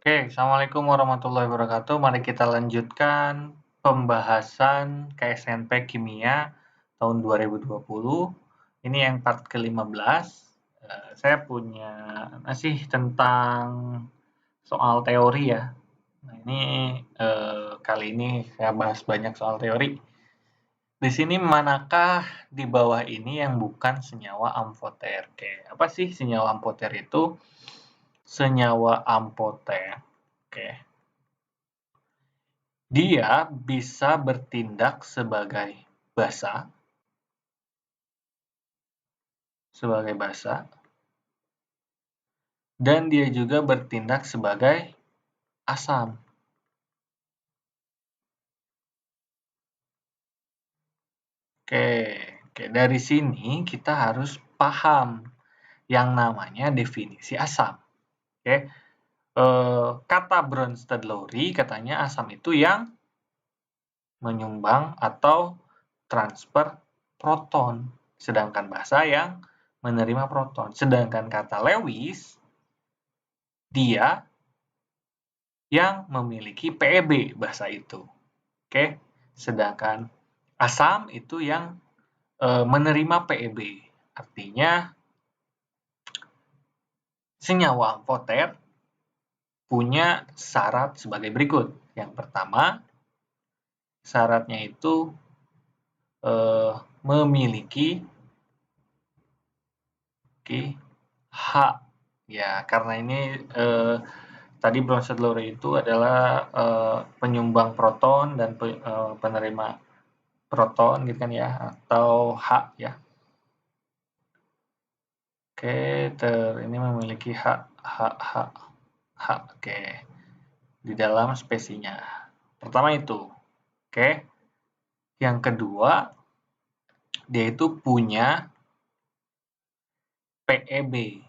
Oke, Assalamualaikum warahmatullahi wabarakatuh. Mari kita lanjutkan pembahasan KSNP Kimia tahun 2020. Ini yang part ke-15. Saya punya masih tentang soal teori ya. Nah, ini kali ini saya bahas banyak soal teori. Di sini manakah di bawah ini yang bukan senyawa amfoter? Oke, apa sih senyawa amfoter itu? Senyawa amfoter. Oke. Dia bisa bertindak sebagai basa dan dia juga bertindak sebagai asam. Oke, dari sini kita harus paham yang namanya definisi asam. Oke, kata Bronsted-Lowry katanya asam itu yang menyumbang atau transfer proton, sedangkan basa yang menerima proton. Sedangkan kata Lewis, dia yang memiliki PEB basa itu. Oke, sedangkan asam itu yang menerima PEB. Artinya senyawa amfoter punya syarat sebagai berikut. Yang pertama, syaratnya itu memiliki H. Ya, karena ini tadi Bronsted-Lowry itu adalah penyumbang proton dan penerima proton gitu kan ya, atau H ya. Oke, ini memiliki H. Oke. Di dalam spesinya. Pertama itu. Oke. Yang kedua, dia itu punya PEB.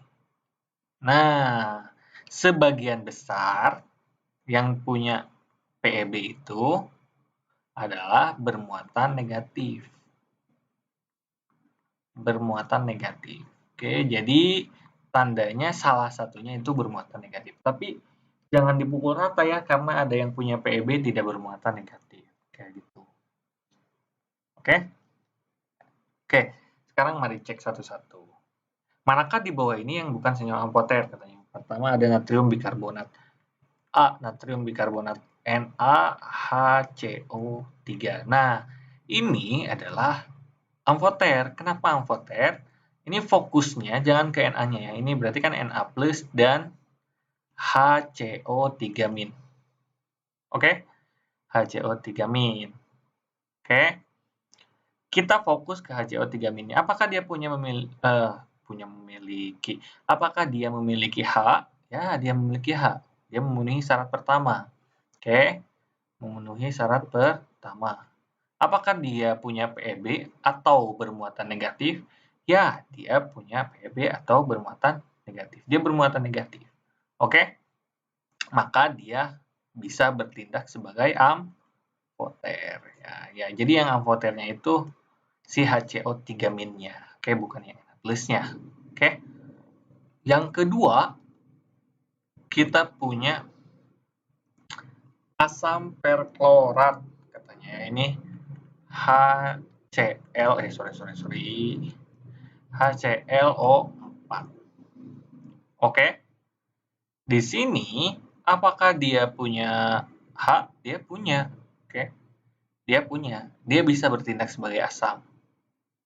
Nah, sebagian besar yang punya PEB itu adalah bermuatan negatif. Oke, jadi tandanya salah satunya itu bermuatan negatif. Tapi jangan dipukul rata ya, karena ada yang punya PEB tidak bermuatan negatif. Kayak gitu. Oke? Oke, sekarang mari cek satu-satu. Manakah di bawah ini yang bukan senyawa amfoter katanya? Pertama ada natrium bikarbonat. A. Natrium bikarbonat NaHCO3. Nah, ini adalah amfoter. Kenapa amfoter? Ini fokusnya jangan ke Na-nya ya. Ini berarti kan Na plus dan HCO3-. Oke? HCO3-. Oke? Kita fokus ke HCO3-nya. Apakah dia memiliki? Apakah dia memiliki H? Ya, dia memiliki H. Dia memenuhi syarat pertama. Oke? Memenuhi syarat pertama. Apakah dia punya PEB atau bermuatan negatif? Ya, dia punya PEB atau bermuatan negatif. Dia bermuatan negatif. Oke? Maka dia bisa bertindak sebagai amfoter. Ya, jadi yang amfoternya itu si HCO3-nya. Oke, bukan yang plusnya. Oke? Yang kedua, kita punya asam perklorat katanya. Ini HClO4. Oke? Di sini apakah dia punya H? Dia punya. Oke? Dia punya. Dia bisa bertindak sebagai asam.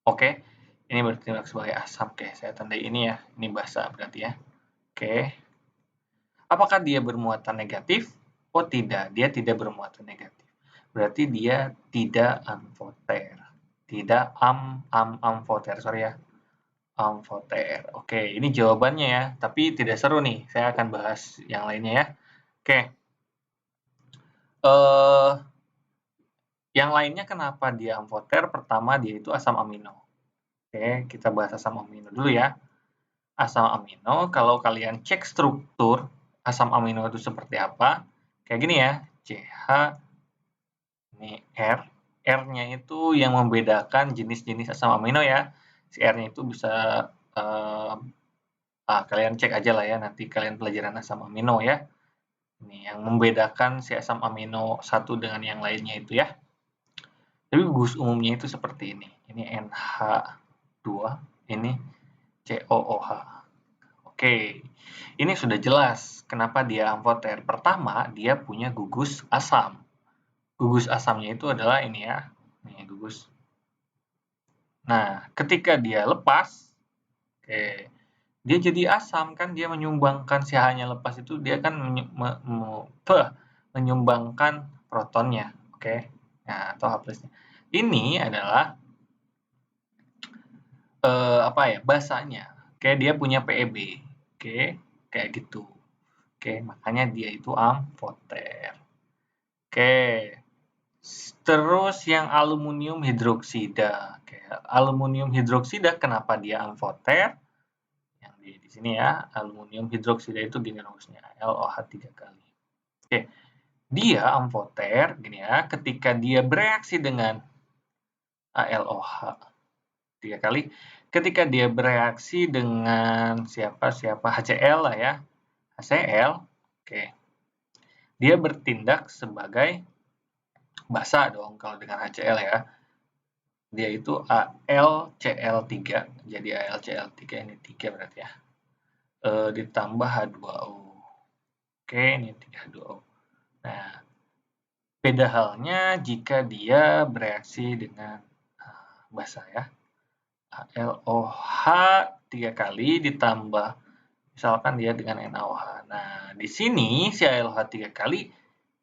Oke? Ini bertindak sebagai asam. Oke, saya tandai ini ya. Ini basa berarti ya. Oke. Apakah dia bermuatan negatif? Oh tidak, dia tidak bermuatan negatif. Berarti dia tidak amfoter. Tidak amfoter, sorry ya. Amfoter. Oke, ini jawabannya ya. Tapi tidak seru nih. Saya akan bahas yang lainnya ya. Oke. Yang lainnya kenapa dia amfoter? Pertama, dia itu asam amino. Oke, kita bahas asam amino dulu ya. Asam amino, kalau kalian cek struktur asam amino itu seperti apa, kayak gini ya, CH, ini R, R-nya itu yang membedakan jenis-jenis asam amino ya, si R-nya itu bisa, kalian cek aja lah ya, nanti kalian pelajaran asam amino ya. Ini yang membedakan si asam amino satu dengan yang lainnya itu ya. Tapi gugus umumnya itu seperti ini. Ini NH2, ini COOH. Oke, ini sudah jelas kenapa dia amfoter. Pertama, dia punya gugus asam. Gugus asamnya itu adalah ini ya. Nih, gugus. Nah, ketika dia lepas, oke, dia jadi asam kan, dia menyumbangkan si H-nya lepas itu dia kan menyumbangkan protonnya, oke. Nah, atau H+-nya. Ini adalah apa ya? Basanya. Oke, dia punya PEB. Oke, kayak gitu. Oke, makanya dia itu amfoter. Oke. Terus yang aluminium hidroksida. Oke, aluminium hidroksida kenapa dia amfoter? Yang di sini ya, aluminium hidroksida itu gini rumusnya, LOH 3 kali. Oke, dia amfoter gini ya, ketika dia bereaksi dengan ALOH 3 kali, ketika dia bereaksi dengan siapa HCl lah ya, HCl, oke, dia bertindak sebagai basa dong kalau dengan HCl ya. Dia itu AlCl3, jadi AlCl3 ini 3 berarti ya. Ditambah H2O. Oke, ini 3H2O. Nah, beda halnya jika dia bereaksi dengan basa ya. AlOH 3 kali ditambah misalkan dia dengan NaOH. Nah, di sini si AlOH 3 kali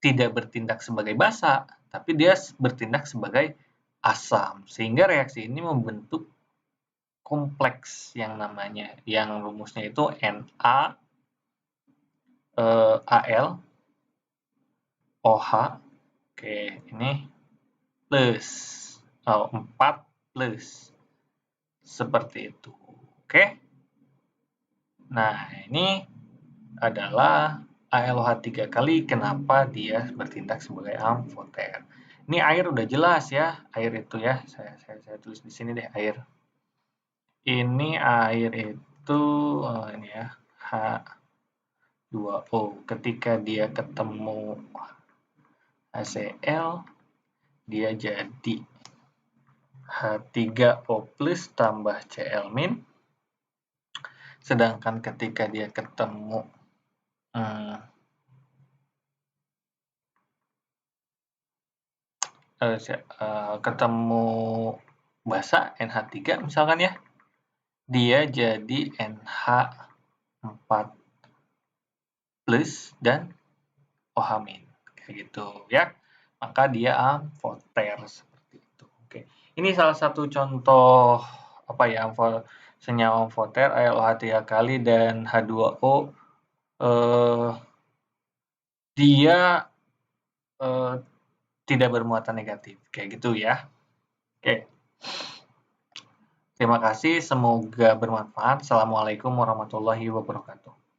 tidak bertindak sebagai basa, tapi dia bertindak sebagai asam. Sehingga reaksi ini membentuk kompleks yang namanya, yang rumusnya itu Na, Al, OH, oke, ini plus, 4 plus, seperti itu, oke. Nah, ini adalah ALOH 3 kali, kenapa dia bertindak sebagai amfoter. Ini air udah jelas ya, air itu ya, saya tulis di sini deh, air. Ini air itu, ini ya, H2O. Ketika dia ketemu HCl, dia jadi H3O plus tambah Cl min. Sedangkan ketika dia ketemu ketemu basa NH3 misalkan ya, dia jadi NH4 plus dan OH min, kayak gitu ya. Maka dia amfoter seperti itu. Oke, ini salah satu contoh apa ya, senyawa amfoter ALOH 3 kali dan H2O. Dia tidak bermuatan negatif, kayak gitu ya. Oke. Terima kasih, semoga bermanfaat. Assalamualaikum warahmatullahi wabarakatuh.